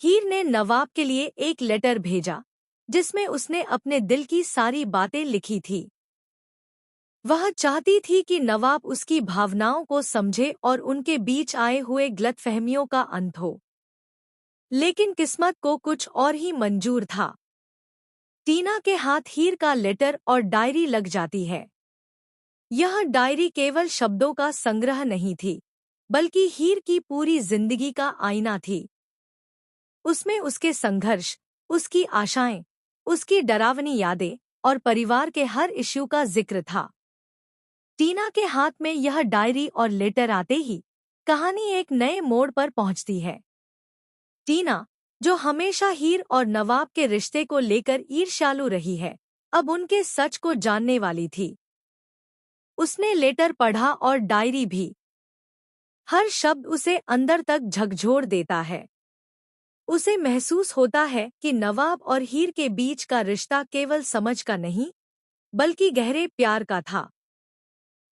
हीर ने नवाब के लिए एक लेटर भेजा जिसमें उसने अपने दिल की सारी बातें लिखी थी। वह चाहती थी कि नवाब उसकी भावनाओं को समझे और उनके बीच आए हुए गलतफहमियों का अंत हो। लेकिन किस्मत को कुछ और ही मंजूर था। टीना के हाथ हीर का लेटर और डायरी लग जाती है। यह डायरी केवल शब्दों का संग्रह नहीं थी, बल्कि हीर की पूरी जिंदगी का आईना थी। उसमें उसके संघर्ष, उसकी आशाएं, उसकी डरावनी यादें और परिवार के हर इश्यू का जिक्र था। टीना के हाथ में यह डायरी और लेटर आते ही कहानी एक नए मोड़ पर पहुंचती है। टीना, जो हमेशा हीर और नवाब के रिश्ते को लेकर ईर्ष्यालु रही है, अब उनके सच को जानने वाली थी। उसने लेटर पढ़ा और डायरी भी। हर शब्द उसे अंदर तक झकझोर देता है। उसे महसूस होता है कि नवाब और हीर के बीच का रिश्ता केवल समझ का नहीं, बल्कि गहरे प्यार का था।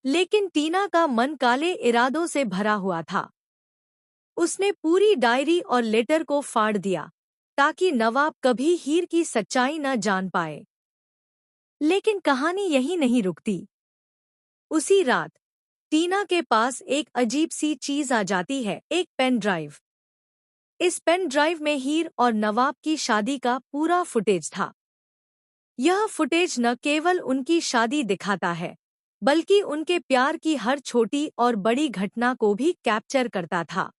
लेकिन टीना का मन काले इरादों से भरा हुआ था। उसने पूरी डायरी और लेटर को फाड़ दिया, ताकि नवाब कभी हीर की सच्चाई न जान पाए। लेकिन कहानी यहीं नहीं रुकती। उसी रात टीना के पास एक अजीब सी चीज आ जाती है, एक पेन ड्राइव। इस पेन ड्राइव में हीर और नवाब की शादी का पूरा फुटेज था। यह फुटेज न केवल उनकी शादी दिखाता है, बल्कि उनके प्यार की हर छोटी और बड़ी घटना को भी कैप्चर करता था।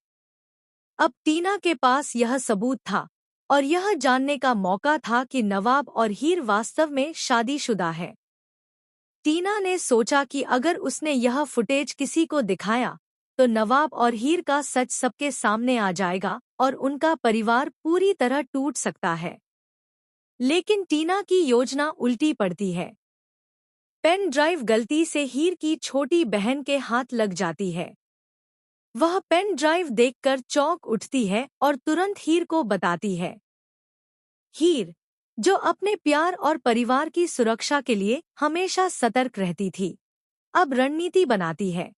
अब टीना के पास यह सबूत था, और यह जानने का मौका था कि नवाब और हीर वास्तव में शादीशुदा है। टीना ने सोचा कि अगर उसने यह फुटेज किसी को दिखाया, तो नवाब और हीर का सच सबके सामने आ जाएगा और उनका परिवार पूरी तरह टूट सकता है। लेकिन टीना की योजना उल्टी पड़ती है। पेन ड्राइव गलती से हीर की छोटी बहन के हाथ लग जाती है। वह पेन ड्राइव देखकर चौंक उठती है और तुरंत हीर को बताती है। हीर, जो अपने प्यार और परिवार की सुरक्षा के लिए हमेशा सतर्क रहती थी, अब रणनीति बनाती है।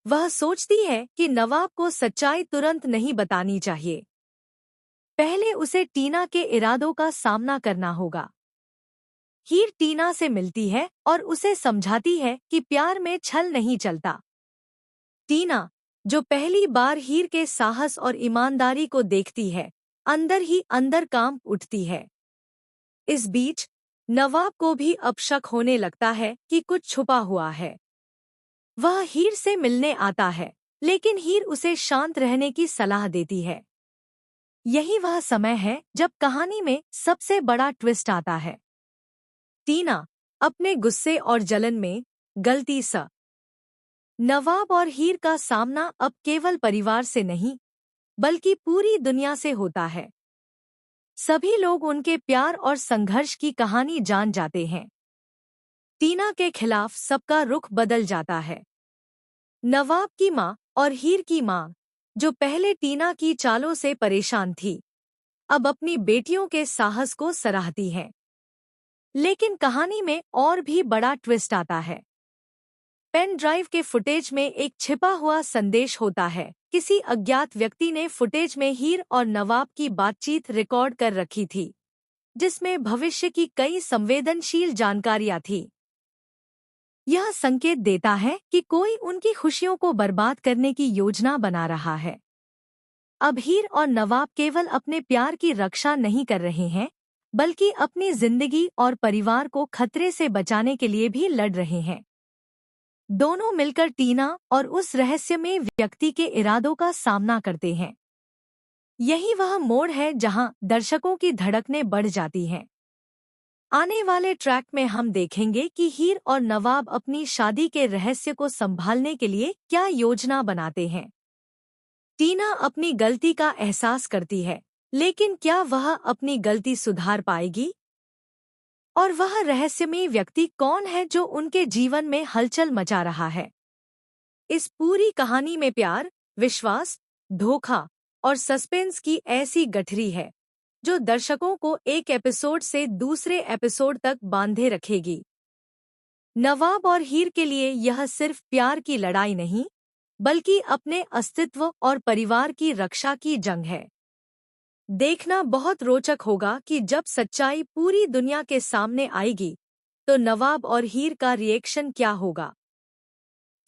वह सोचती है कि नवाब को सच्चाई तुरंत नहीं बतानी चाहिए। पहले उसे टीना के इरादों का सामना करना होगा। हीर टीना से मिलती है और उसे समझाती है कि प्यार में छल नहीं चलता। टीना, जो पहली बार हीर के साहस और ईमानदारी को देखती है, अंदर ही अंदर कांप उठती है। इस बीच नवाब को भी अब शक होने लगता है कि कुछ छुपा हुआ है। वह हीर से मिलने आता है, लेकिन हीर उसे शांत रहने की सलाह देती है। यही वह समय है जब कहानी में सबसे बड़ा ट्विस्ट आता है। टीना, अपने गुस्से और जलन में गलती से नवाब और हीर का सामना अब केवल परिवार से नहीं, बल्कि पूरी दुनिया से होता है। सभी लोग उनके प्यार और संघर्ष की कहानी जान जाते हैं। टीना के खिलाफ सबका रुख बदल जाता है। नवाब की माँ और हीर की माँ, जो पहले टीना की चालों से परेशान थी, अब अपनी बेटियों के साहस को सराहती हैं। लेकिन कहानी में और भी बड़ा ट्विस्ट आता है। पेन ड्राइव के फुटेज में एक छिपा हुआ संदेश होता है। किसी अज्ञात व्यक्ति ने फुटेज में हीर और नवाब की बातचीत रिकॉर्ड कर रखी थी, जिसमें भविष्य की कई संवेदनशील जानकारियां थी। यह संकेत देता है कि कोई उनकी खुशियों को बर्बाद करने की योजना बना रहा है। अब हीर और नवाब केवल अपने प्यार की रक्षा नहीं कर रहे हैं, बल्कि अपनी जिंदगी और परिवार को खतरे से बचाने के लिए भी लड़ रहे हैं। दोनों मिलकर टीना और उस रहस्यमय व्यक्ति के इरादों का सामना करते हैं। यही वह मोड़ है जहां दर्शकों की धड़कनें बढ़ जाती हैं। आने वाले ट्रैक में हम देखेंगे कि हीर और नवाब अपनी शादी के रहस्य को संभालने के लिए क्या योजना बनाते हैं। टीना अपनी गलती का एहसास करती है, लेकिन क्या वह अपनी गलती सुधार पाएगी? और वह रहस्यमय व्यक्ति कौन है जो उनके जीवन में हलचल मचा रहा है? इस पूरी कहानी में प्यार, विश्वास, धोखा और सस्पेंस की ऐसी गठरी है जो दर्शकों को एक एपिसोड से दूसरे एपिसोड तक बांधे रखेगी। नवाब और हीर के लिए यह सिर्फ प्यार की लड़ाई नहीं, बल्कि अपने अस्तित्व और परिवार की रक्षा की जंग है। देखना बहुत रोचक होगा कि जब सच्चाई पूरी दुनिया के सामने आएगी तो नवाब और हीर का रिएक्शन क्या होगा।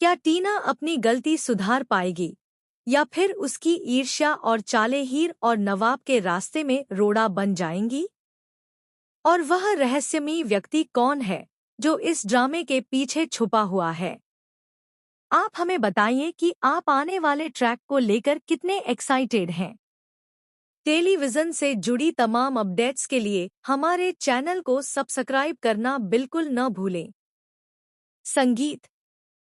क्या टीना अपनी गलती सुधार पाएगी या फिर उसकी ईर्ष्या और चालें हीर और नवाब के रास्ते में रोड़ा बन जाएंगी। और वह रहस्यमयी व्यक्ति कौन है जो इस ड्रामे के पीछे छुपा हुआ है। आप हमें बताइए कि आप आने वाले ट्रैक को लेकर कितने एक्साइटेड हैं। टेलीविज़न से जुड़ी तमाम अपडेट्स के लिए हमारे चैनल को सब्सक्राइब करना बिल्कुल न भूलें। संगीत